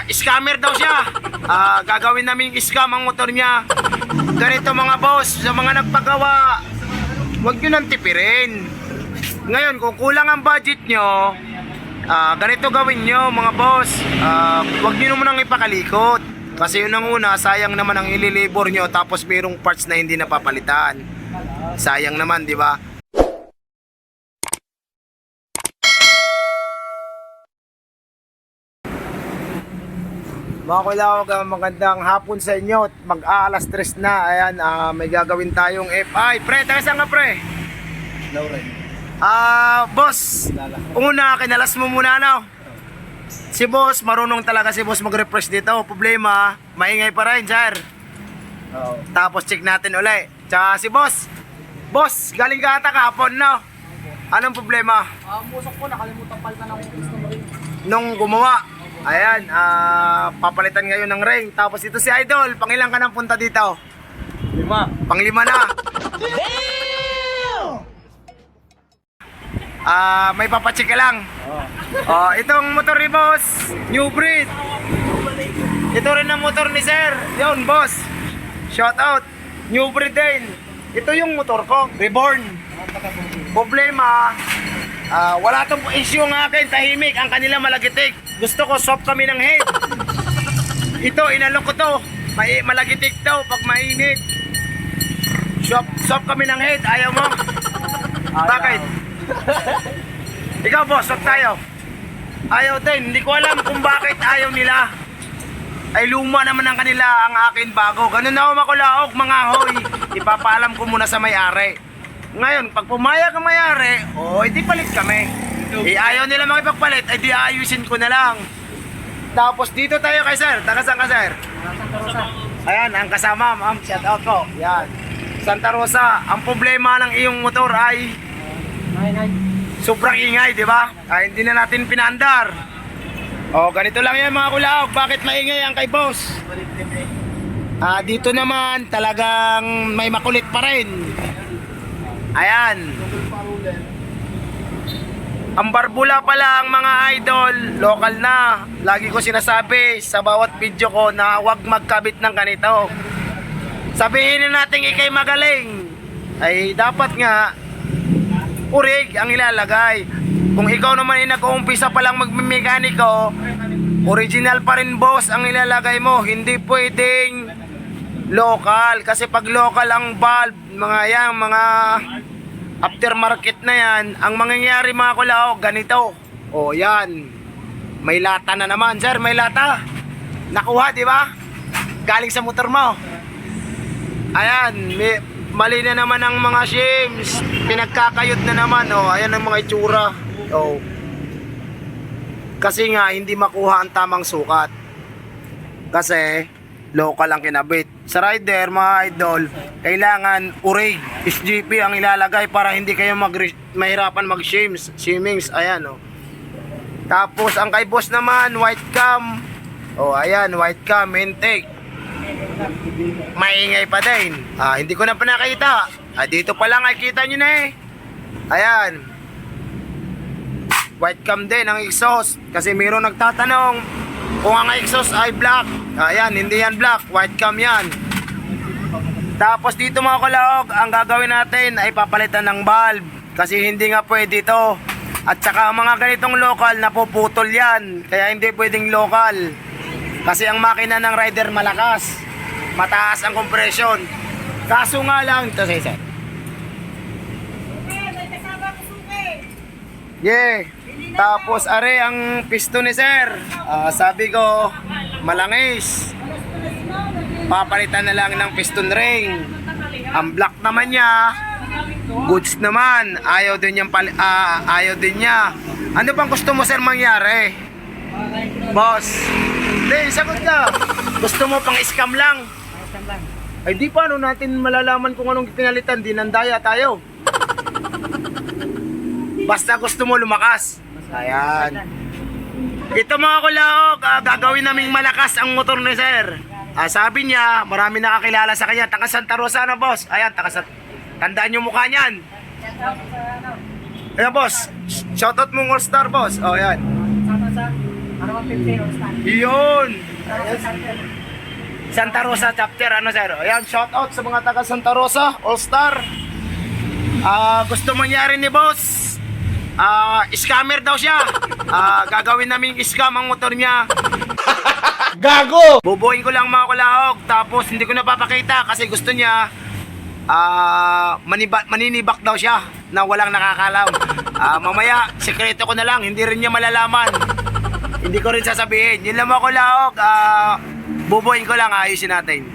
Scammer daw siya. Gagawin namin scam ang motor niya. Ganito mga boss, sa mga nagpagawa, huwag nyo nang tipirin. Ngayon, kung kulang ang budget nyo, ganito gawin nyo mga boss. Huwag nyo naman nang ipakalikot. Kasi yun ang una, sayang naman ang ililibor nyo, tapos mayroong parts na hindi napapalitan. Sayang naman, di ba? Mga kulawag, magandang hapon sa inyo. Mag-aalas 3 na. Ayan, may gagawin tayong FI. Pre, taga saan ka pre? Lauren. Boss, una, kinalas mo muna no? Si boss, marunong talaga si boss mag-refresh dito. Problema, maingay pa rin, sir. Oo. Tapos check natin ulit. Tsaka si boss. Boss, galing ka ata kahapon, no? Anong problema? Musok ko, nakalimutan palitan ng piston ring. Nung gumawa. Ayan, papalitan ngayon ng ring. Tapos ito si Idol, pangilang ka nang punta dito? 5. Panglima na. May papacheck ka lang. Itong motor ni boss, new breed. Ito rin ang motor ni sir. Yun boss, shout out. New breed din. Ito yung motor ko, reborn. Problema, wala tong issue ng akin, tahimik. Ang kanila malagitik. Gusto ko soft kami ng head. Ito, inalok ko to. Malagitik daw pag mainit. Soft kami ng head. Ayaw mo? Bakit? Ikaw boss, soft tayo. Ayaw din. Hindi ko alam kung bakit ayaw nila. Ay luma naman ang kanila, ang akin bago. Ganun ako makulaok mga hoy. Ipapaalam ko muna sa may-ari. Ngayon, pag pumayag ang may-ari, edi palit kami. Ayaw nila makipagpalit, edi ayusin ko na lang. Tapos dito tayo kay sir. Taga saan ka sir? Santa Rosa. Ayan, ang kasama, ma'am. Shout out ko. Yan. Santa Rosa. Ang problema ng iyong motor ay sobrang ingay, di ba? Hindi na natin pinaandar. Ganito lang yan mga kulaog. Bakit maingay ang kay boss? Dito naman talagang may makulit pa rin. Ayan. Ang barbula pala ang mga idol, local na. Lagi ko sinasabi sa bawat video ko na huwag magkabit ng ganito. Sabihin na natin ikay magaling, ay dapat nga urig ang ilalagay. Kung ikaw naman ay nag-uumpisa pa lang magmekaniko, original pa rin boss ang ilalagay mo. Hindi pwedeng local. Kasi pag local ang valve, mga aftermarket na yan, ang mangyayari mga kulaog, ganito. Yan. May lata na naman, sir. May lata. Nakuha, di ba? Galing sa motor mo. Ayan. Mali na naman ang mga shims. Pinagkakayot na naman. Ayan ang mga itsura. Kasi nga, hindi makuha ang tamang sukat. Kasi local ang kinabit. Sa rider, mga idol, kailangan urig, SGP ang ilalagay para hindi kayo mahirapan mag-shimmings. Ayan, Tapos, ang kay boss naman, white cam. Ayan, white cam, intake. Maingay pa din. Hindi ko na pa nakita. Dito pa lang, ay kita nyo na eh. Ayan. White cam din ang exhaust. Kasi mayroong nagtatanong kung ang exhaust ay black. Ayan, hindi yan black, white cam yan. Tapos dito mga kalaog, ang gagawin natin ay papalitan ng valve. Kasi hindi nga pwede ito. At saka mga ganitong local, napuputol yan. Kaya hindi pwedeng local. Kasi ang makina ng rider malakas. Mataas ang compression. Kaso nga lang, ito sa yeah. Tapos are ang piston ni sir. Sabi ko, malangis. Papalitan na lang ng piston ring. Ang black naman niya, goods naman. Ayaw din niya. Ano bang gusto mo sir mangyari? Boss. Hindi, sagot ka. Gusto mo pang scam lang? Ay di paano natin malalaman kung anong pinalitan? Dinandaya tayo. Basta gusto mo lumakas. Ayan. Ito mga kulaog, gagawin naming malakas ang motor ni sir. Sabi niya, marami nakakilala sa kanya. Taga Santa Rosa na boss. Ayan, tandaan yung mukha niyan. Ayan boss, shoutout mong all star boss. Ayan. Ano bang 15 all-star? Yun! Santa Rosa Chapter. Santa Rosa chapter, ano sir? Ayan, shout out sa mga taga Santa Rosa, All-Star. Gusto mangyari ni boss, scammer daw siya. Gagawin namin scam ang motor niya. Gago! Bubuin ko lang mga kulaog, tapos hindi ko napapakita kasi gusto niya maninibak daw siya na walang nakakalam. Mamaya, sekreto ko na lang, hindi rin niya malalaman. Hindi ko rin sasabihin. Yun lang mga kulaog, bubuin ko lang, ayusin natin.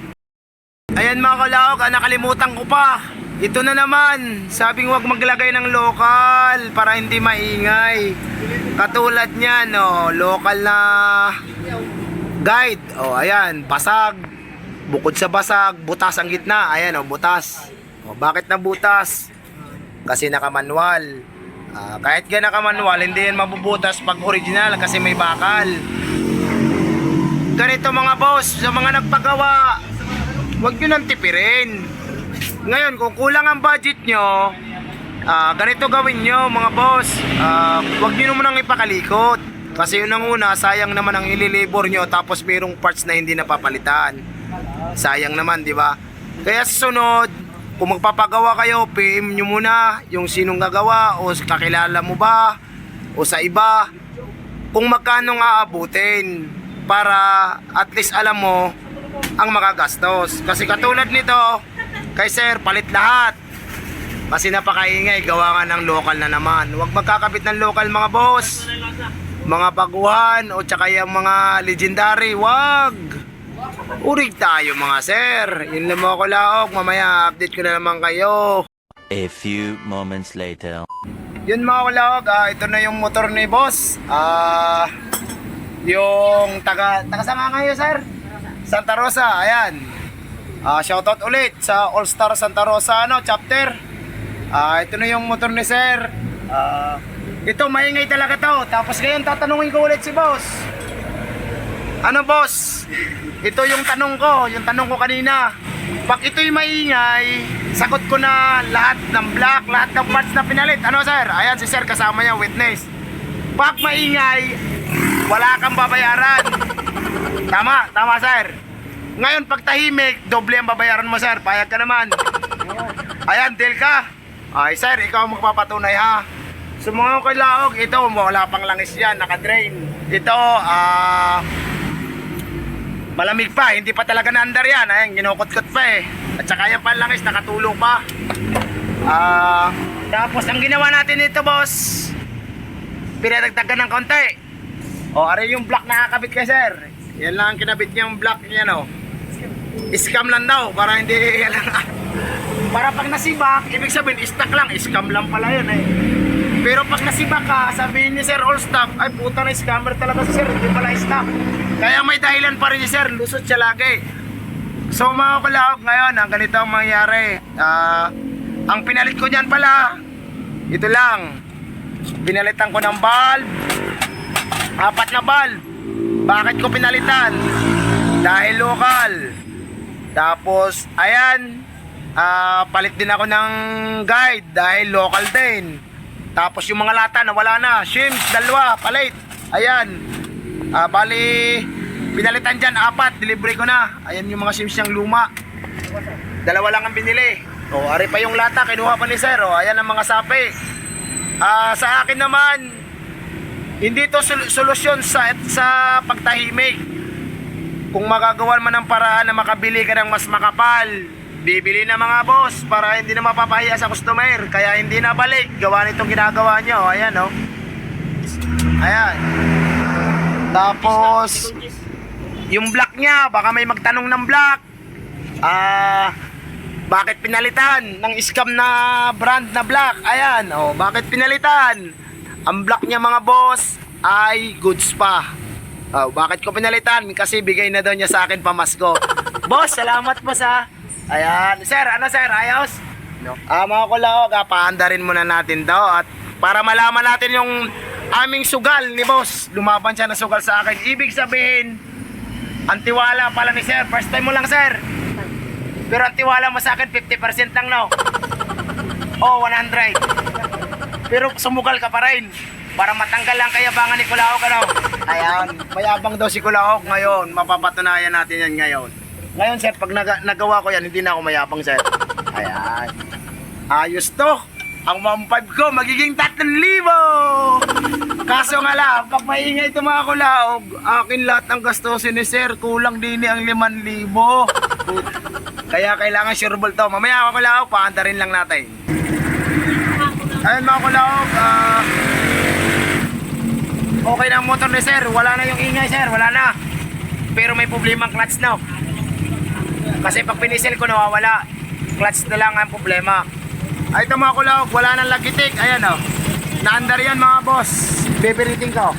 Ayan mga kulaog, nakalimutan ko pa. Ito na naman, sabing wag maglagay ng lokal para hindi maingay. Katulad niyan, lokal na guide. Ayan, basag. Bukod sa basag, butas ang gitna. Ayan, butas. Bakit na butas? Kasi naka-manual. Kahit ga naka-manual, hindi yan mabubutas pag original kasi may bakal. Ganito mga boss, sa mga nagpagawa, huwag nyo nang tipirin. Ngayon, kung kulang ang budget nyo, ganito gawin nyo mga boss. Huwag nyo naman ang ipakalikot. Kasi yun ang una, sayang naman ang ililibor nyo tapos mayroong parts na hindi napapalitan. Sayang naman, di ba? Kaya sa sunod, kung magpapagawa kayo, PM nyo muna yung sinong gagawa o kakilala mo ba o sa iba kung magkano nga aabutin para at least alam mo ang makagastos. Kasi katulad nito, kay sir, palit lahat. Kasi napakaingay, gawa nga ng local na naman. Huwag magkakabit ng local mga boss. Mga baguhan o tsaka yung mga legendary, wag. Urig tayo mga sir. Yun lang mga kulaog. Mamaya update ko na naman kayo. A few moments later. Yun mga kulaog, ito na yung motor ni boss. Yung taga saan nga kayo sir? Santa Rosa, ayan. Shoutout ulit sa All-Star Santa Rosa chapter. Ito na yung motor ni sir. Ito maingay talaga to. Tapos ngayon tatanungin ko ulit si boss. Ano boss? Ito yung tanong ko kanina. Pag ito'y maingay, sagot ko na lahat ng black, lahat ng parts na pinalit. Ano sir? Ayan si sir kasama niya, witness. Pag maingay, wala kang babayaran. Tama sir. Ngayon pag tahimik, doble ang babayaran mo sir. Payag ka naman. Ayan, deal ka. Ay sir, ikaw ang magpapatunay ha. So mga kailaog, ito wala pang langis yan, naka-drain. Ito, malamig pa, hindi pa talaga na-under yan. Ayan, ginukot-kot pa eh. At saka yan pa langis, nakatulong pa. Tapos ang ginawa natin dito boss, pinadagdagan ng konti. Ari yung block na kakabit kay sir. Yan lang ang kinabit niyang block niya Scam lang daw, para hindi para pag nasibak, ibig sabihin, stock lang. Scam lang pala yun eh. Pero pag nasibak ka, sabihin ni Sir All Stock, ay puta na scammer talaga si Sir, hindi pala stock. Kaya may dahilan pa rin si Sir, lusot siya lagi. So mga kalaog, ngayon, ang ganito ang mangyayari. Ang pinalit ko dyan pala, ito lang. Pinalitan ko ng bulb, 4 na bulb. Bakit ko pinalitan? Dahil local. Tapos, ayan, palit din ako ng guide dahil local din. Tapos yung mga lata nawala na, shims, 2, palit. Ayan. Bali, pinalitan dyan, 4, delivery ko na. Ayan yung mga shims niyang luma. 2 lang ang binili. Ari pa yung lata, kinuha pa ni sir. Ayan ang mga sapi. Sa akin naman, hindi to solusyon sa pagtahimik. Kung magagawan man ng paraan na makabili ka ng mas makapal, bibili na mga boss para hindi na mapapahiya sa customer. Kaya hindi na balik. Gawa nitong ginagawa nyo. Ayan Ayan. Tapos, yung black niya, baka may magtanong ng black. Bakit pinalitan ng scam na brand na black? Ayan. Bakit pinalitan? Ang black niya mga boss ay goods pa. Bakit ko pinalitan? Kasi bigay na daw niya sa akin pamasko. Boss, salamat boss ha. Ayan. Sir, ano sir? Ayos? Mga kulaog, paandarin muna natin daw. At para malaman natin yung aming sugal ni boss. Lumaban siya na sugal sa akin. Ibig sabihin, ang tiwala pala ni sir. First time mo lang sir. Pero ang tiwala mo sa akin, 50% lang 100. Pero sumugal ka pa rin. para matanggal ang kayabangan ni Kulaok, ano? Ayan, mayabang daw si Kulaok ngayon. Mapapatunayan natin yan ngayon. Ngayon, sir, pag nagawa ko yan, hindi na ako mayabang, sir. Ayan. Ayos to. Ang mga 5 ko, magiging 3,000! Kaso nga lang, pag maingay ito mga Kulaok, akin lahat ang gastusin ni sir, kulang din ang 5,000. Kaya kailangan sureball to. Mamaya mga Kulaok, paanda rin lang natin. Ayun mga Kulaok, okay na ang motor ni sir. Wala na yung ingay sir, wala na. Pero may problema ang clutch na. Kasi pag pinisel ko nawawala. Clutch na lang ang problema. Ay ito mga Kulaok, wala nang lagitik. Ayan o. Naandar yan mga boss. Bibiriting ko.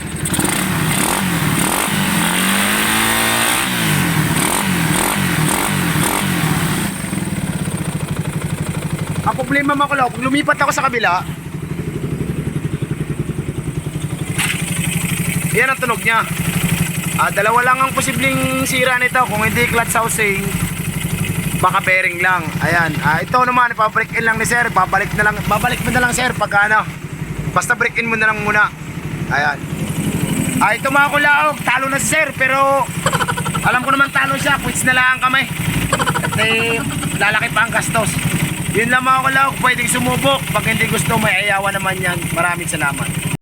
Ang problema mga Kulaok, pag lumipat ako sa kabila, yan ang tunog niya. Dalawa lang ang posibleng sira nito. Kung hindi clutch housing, baka bearing lang. Ayan. Ito naman, ipa-break in lang ni sir. Babalik mo na lang sir pagka ano. Basta break in mo na lang muna. Ayan. Ito mga Kulaok, talo na si sir. Pero alam ko naman talo siya. Quits na lang ang kamay. At lalaki pa ang gastos. Yun lang mga Kulaok, pwedeng sumubok. Pag hindi gusto, may ayawan naman yan. Maraming salamat.